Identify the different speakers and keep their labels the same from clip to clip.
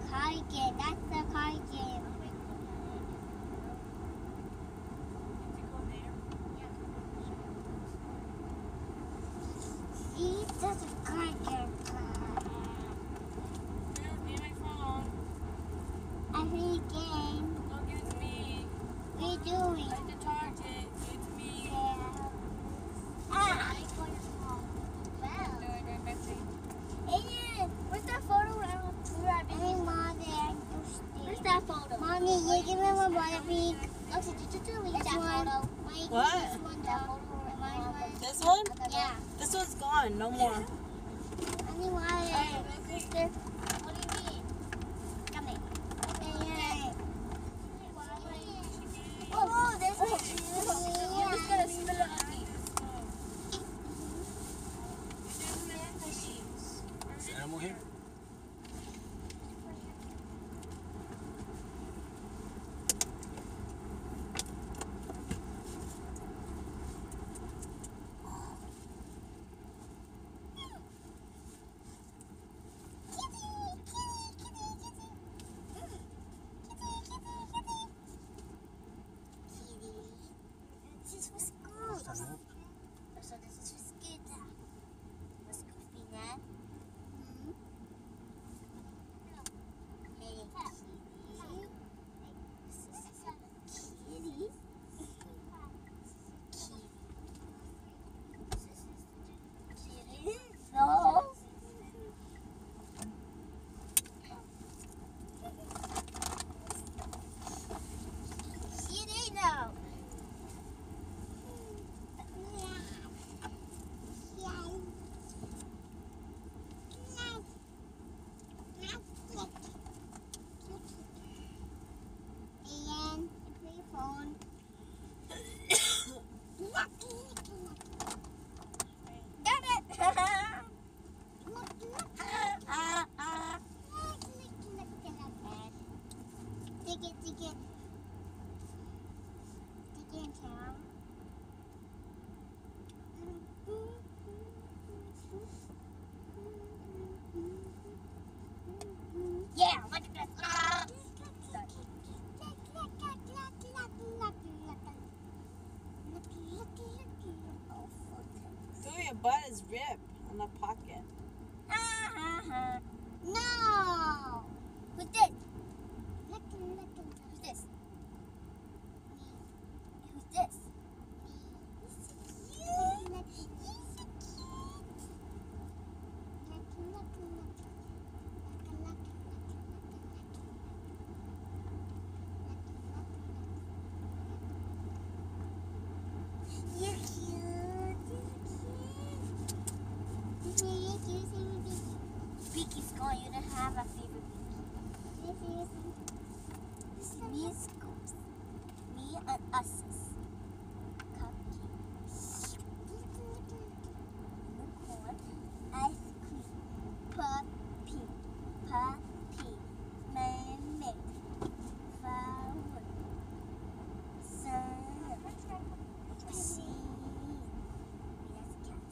Speaker 1: cardigan. That's the cardigan. See, that's a cardigan.
Speaker 2: Give my phone.
Speaker 1: I think game.
Speaker 2: Don't give it to me.
Speaker 1: What are you doing?
Speaker 2: I have to charge it. Give it to me.
Speaker 1: Ah!
Speaker 3: Where's that photo? Where's that photo?
Speaker 1: Mommy, you give me my body pink.
Speaker 3: Lexi, did you delete
Speaker 1: This
Speaker 3: that
Speaker 1: one.
Speaker 3: photo?
Speaker 2: What?
Speaker 3: That photo?
Speaker 2: This one?
Speaker 1: Yeah.
Speaker 2: This one's gone. No more.
Speaker 1: I need water.
Speaker 3: Sister, what do you mean?
Speaker 1: Come here.
Speaker 3: Oh, there's one. You're just gonna spill it on me.
Speaker 4: Is the animal here?
Speaker 1: This was good. So this is for Scooter. What's Goofy now? Hey, Kitty. Kitty. No. Kitty, no. Ian, play your phone. Got it! Take it. Take it, Carol. Yeah, look at this.
Speaker 2: Dude, your butt is ripped on the pocket.
Speaker 1: No! Who's this? Who's this? Who's this? You're cute. Vicky's going to have a favorite Vicky. This is me and Scoops. Me and us. Cupcake. Unicorn. Ice cream. Puppy. Mermaid. Flower. Sun. Machine. That's a cat.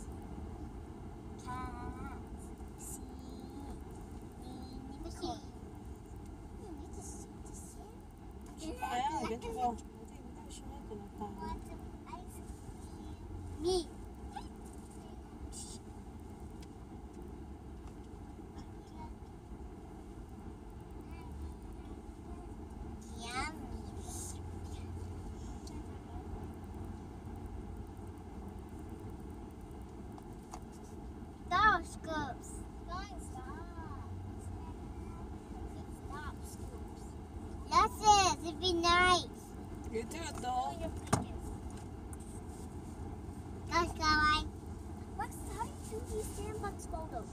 Speaker 1: Cat. Sea. Unicorn.
Speaker 2: Ayan, ganito ko. Hindi siya natin na
Speaker 1: Me. Stop, Scoops.
Speaker 3: Stop, Scoops.
Speaker 1: Yes, it'd be nice.
Speaker 2: You do it though.
Speaker 1: Let's go, I.
Speaker 3: Lex, how do you do these sandbox photos?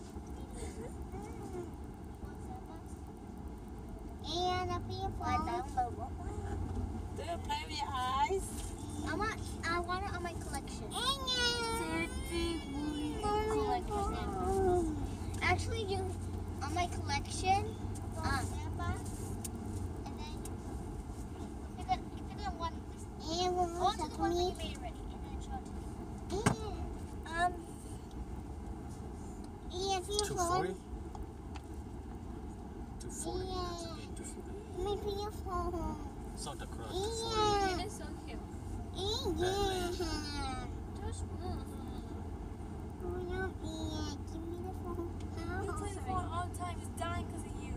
Speaker 1: And up in your phone.
Speaker 2: Do you play with your eyes?
Speaker 3: I want it on my collection.
Speaker 1: Collection.
Speaker 3: Actually, on my collection,
Speaker 1: And one
Speaker 3: go
Speaker 1: more
Speaker 3: to the
Speaker 1: for
Speaker 3: one that
Speaker 1: me.
Speaker 3: you made already, and then show it to me.
Speaker 1: And see your phone.
Speaker 4: 240?
Speaker 1: My beautiful.
Speaker 4: Santa Cruz.
Speaker 1: Yeah.
Speaker 3: It is so cute.
Speaker 1: Yeah.
Speaker 3: Just
Speaker 1: Oh, no, yeah. Give me the phone.
Speaker 3: You play the phone all the time. It's dying because of you.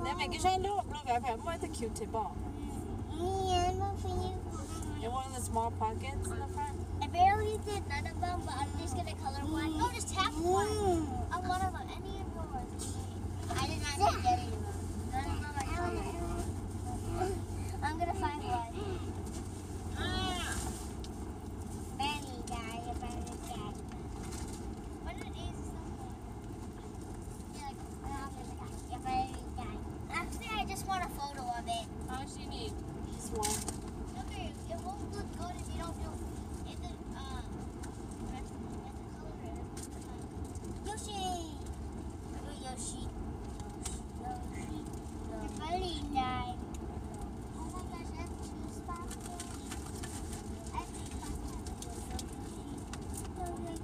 Speaker 2: Nej men kanske ändå bloggar på. Vad heter Q-tip ball? And one of the small pockets in the front.
Speaker 3: I barely did none of them, but I'm just gonna color one. Oh, just tap one. I want to know any of yours. I did not take any of them. None of them are colored. I'm gonna find one.
Speaker 1: Very guy.
Speaker 3: What it is something.
Speaker 1: You're very guy.
Speaker 3: Actually, I just want a photo of it.
Speaker 2: How much do you need? Just one.
Speaker 3: Okay, it won't look good if you don't do it. You have to color it.
Speaker 1: Yoshi.
Speaker 3: Yoshi.
Speaker 1: You're very guy.
Speaker 3: Oh my gosh, I have cheese basket. I have cheese
Speaker 1: You're very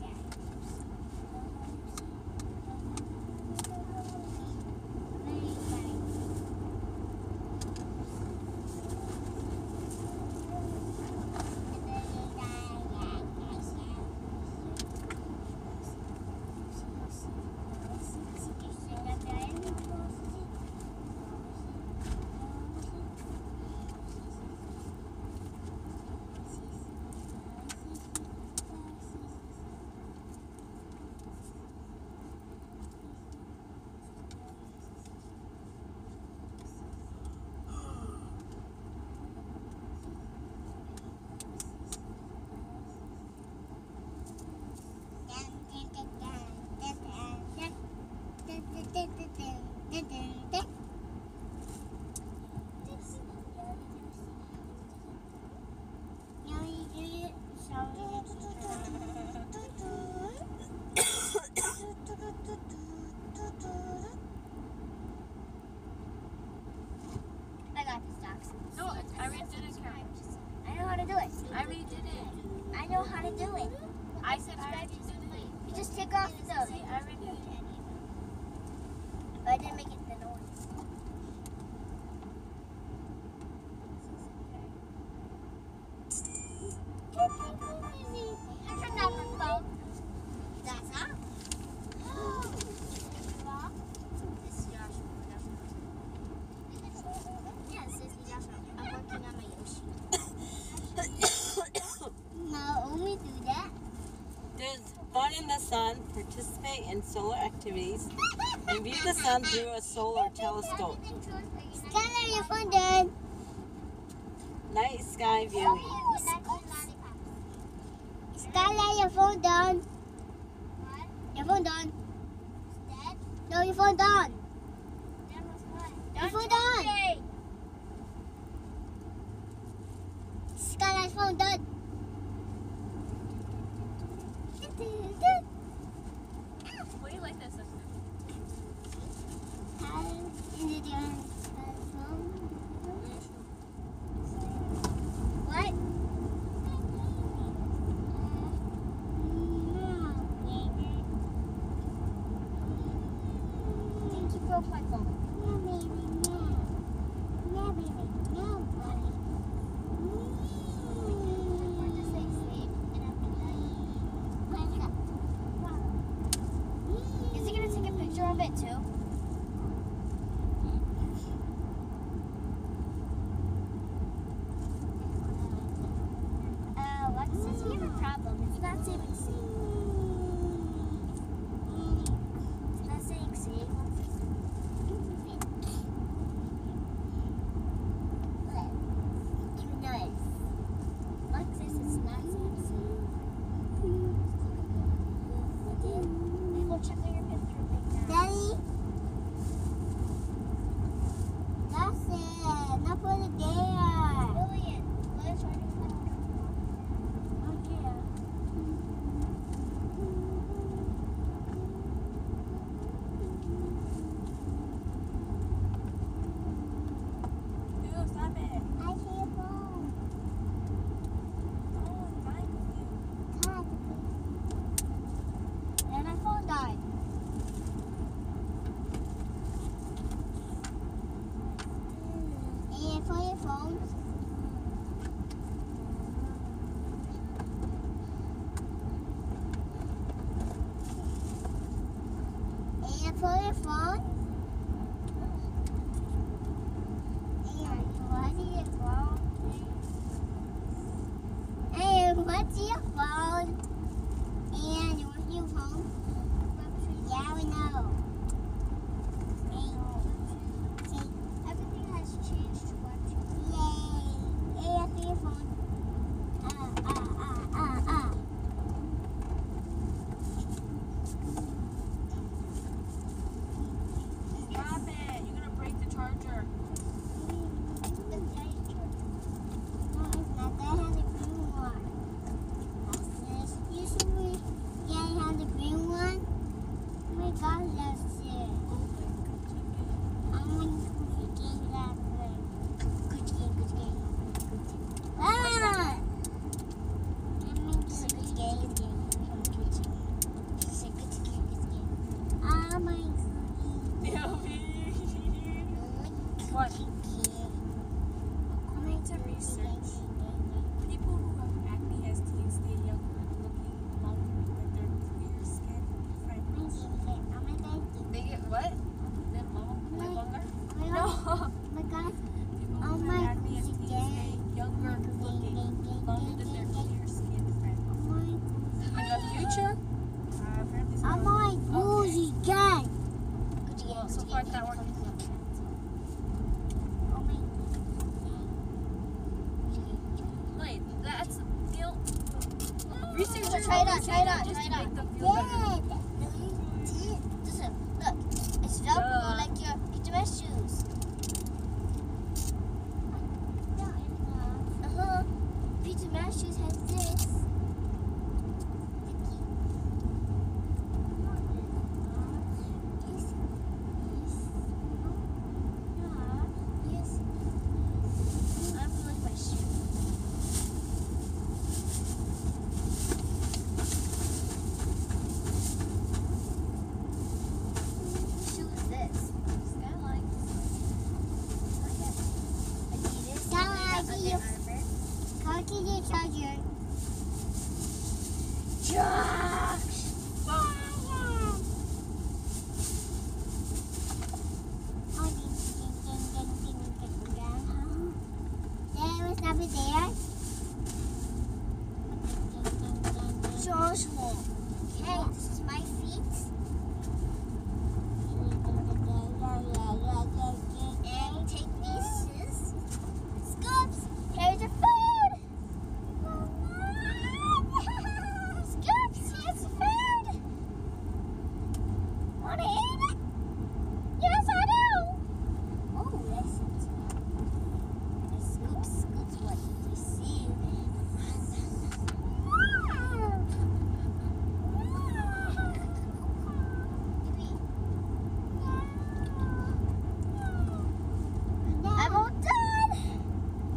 Speaker 1: guy.
Speaker 3: I got this, Docs.
Speaker 5: No, I already did it, Karen.
Speaker 3: I know how to do it.
Speaker 5: I already did it.
Speaker 3: I know how to do it.
Speaker 5: I said I already did it.
Speaker 3: You just take off
Speaker 5: See,
Speaker 3: the.
Speaker 5: I already did it.
Speaker 3: But I didn't make it the noise. I turned off the phone. That's not. This is Joshua. Yeah, this is Joshua. I'm working on my Yoshi.
Speaker 1: No, only do that.
Speaker 2: There's fun in the sun. Participate in solar activities and view the sun through a solar telescope.
Speaker 1: Skylar, your phone done.
Speaker 2: Night sky viewing.
Speaker 1: Skylar, your phone done. Your phone done. No, your phone done. Your phone done. Skylar's phone done.
Speaker 5: What do you like this?
Speaker 1: What?
Speaker 3: Think you broke my phone. Is he gonna take a picture of it too? Alexis, we have a problem. It's not saving C. It's not saying C. Alexis, it's not saying C. Go check on your picture right now.
Speaker 1: Daddy, that's it. Not put it there.
Speaker 3: Lillian, let's try to find
Speaker 1: Okay.
Speaker 5: According to research, people who have acne STs stay younger looking longer than their clear skin friends. They get what? Live longer? No. People who have acne STs stay younger looking longer than their clear skin friends. In the future, apparently so. Well, so far it's not working. Wait, that's feel. Researchers
Speaker 3: Try it on,
Speaker 5: always
Speaker 3: try
Speaker 5: say
Speaker 3: it
Speaker 5: that
Speaker 3: on,
Speaker 5: just
Speaker 3: try
Speaker 5: to
Speaker 3: it on.
Speaker 5: make them feel better.
Speaker 3: Listen, look. It's Velcro like your pizza mesh shoes. Pizza mesh shoes has this. I'm gonna like my shoe. Shoe is this? Skyline. Adidas. Adidas. Josh! Joshua. Okay, this is my feet. And you take these scoops. Here's your food. Scoops, here's the food. Wanna eat it? Yes, I do. Oh, that's scoops, scoops. What do you see? I'm all done.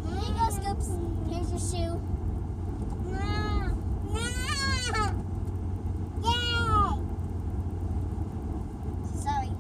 Speaker 3: Here you go, Scoops. Here's your shoe. Sorry.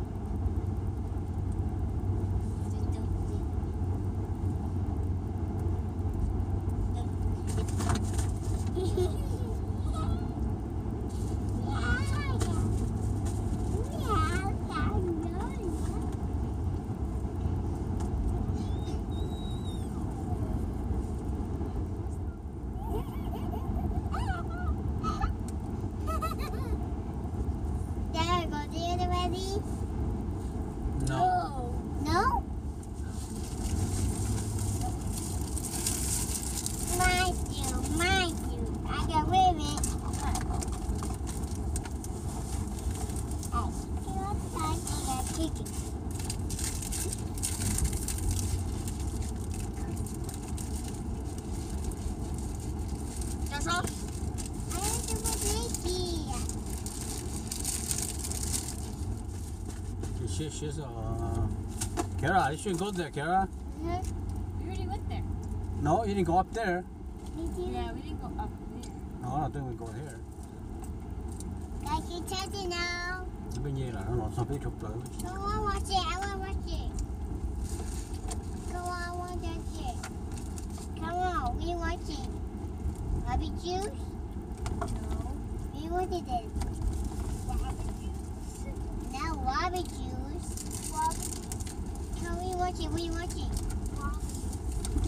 Speaker 3: There, go the other ready?
Speaker 2: No.
Speaker 3: No? Mine too, mine too. I got with it. Chicken. That's all? I want to put
Speaker 2: She's Kara, you shouldn't go there, Kara.
Speaker 5: We already went there.
Speaker 2: No, you didn't go up there.
Speaker 5: Yeah, we didn't go up there.
Speaker 2: No, I don't think we go here.
Speaker 3: I can touch it now.
Speaker 2: Bên như là nó lọt xong phía trục tới.
Speaker 3: Go on, watch it. I want to watch it. Go on, I want to watch it. Come on, we watch it. Rabbit juice? No. We want it then. Rabbit juice? No, rabbit juice. Can we watch it? We watch it.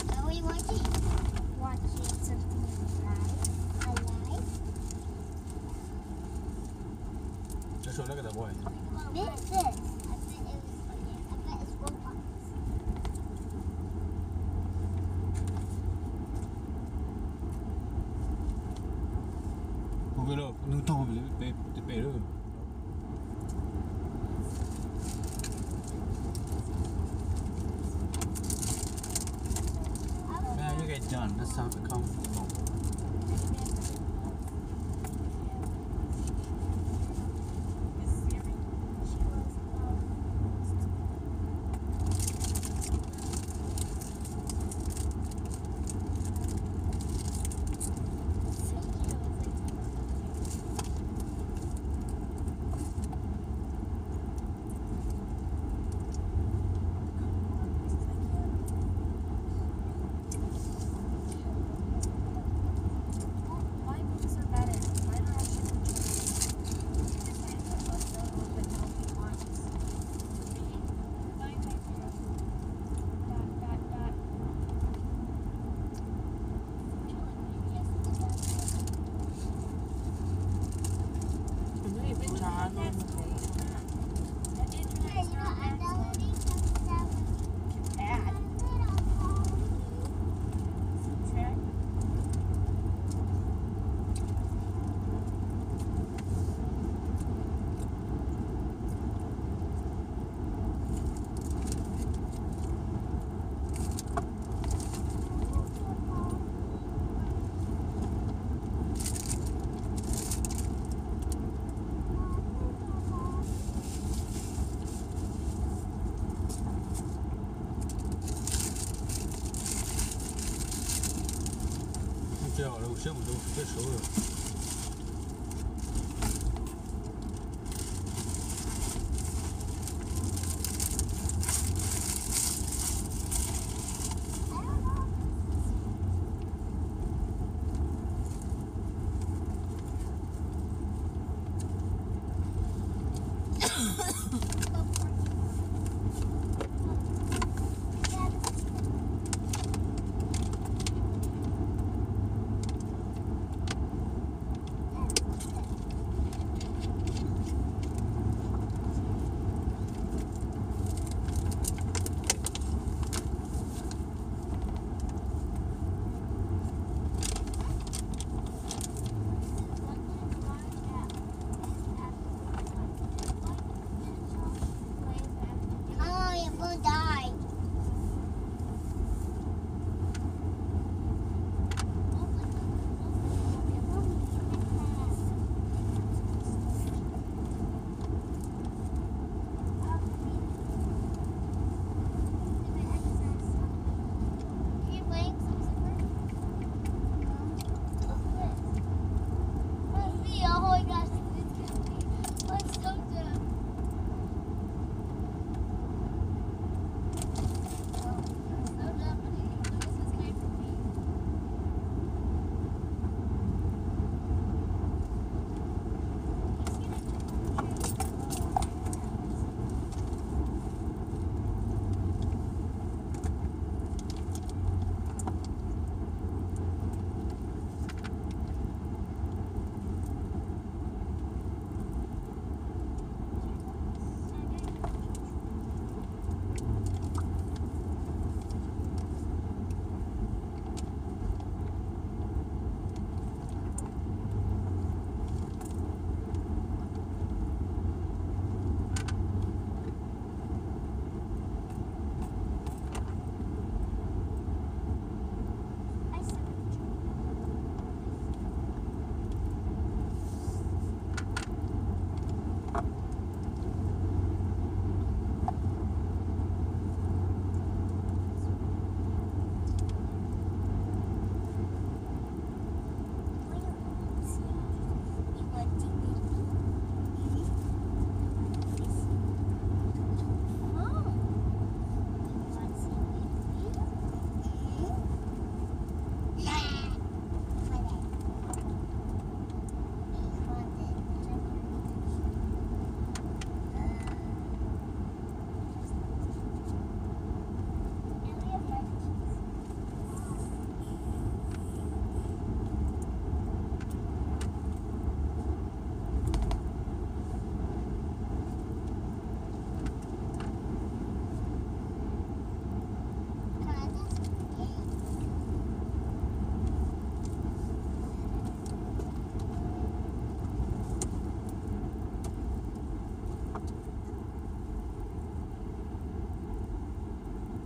Speaker 3: Can we watch it? Watch it. Something I like.
Speaker 2: Just look at the boy.
Speaker 3: This is. I bet it's Roblox.
Speaker 2: Không biết đâu, nó to bể rồi. Man, you get done. That's how it comes.
Speaker 4: 掉了，我先不动，别收了。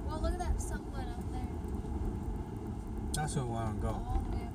Speaker 5: Well, look at that someone up there.
Speaker 4: That's where I want to go.
Speaker 5: Oh, man.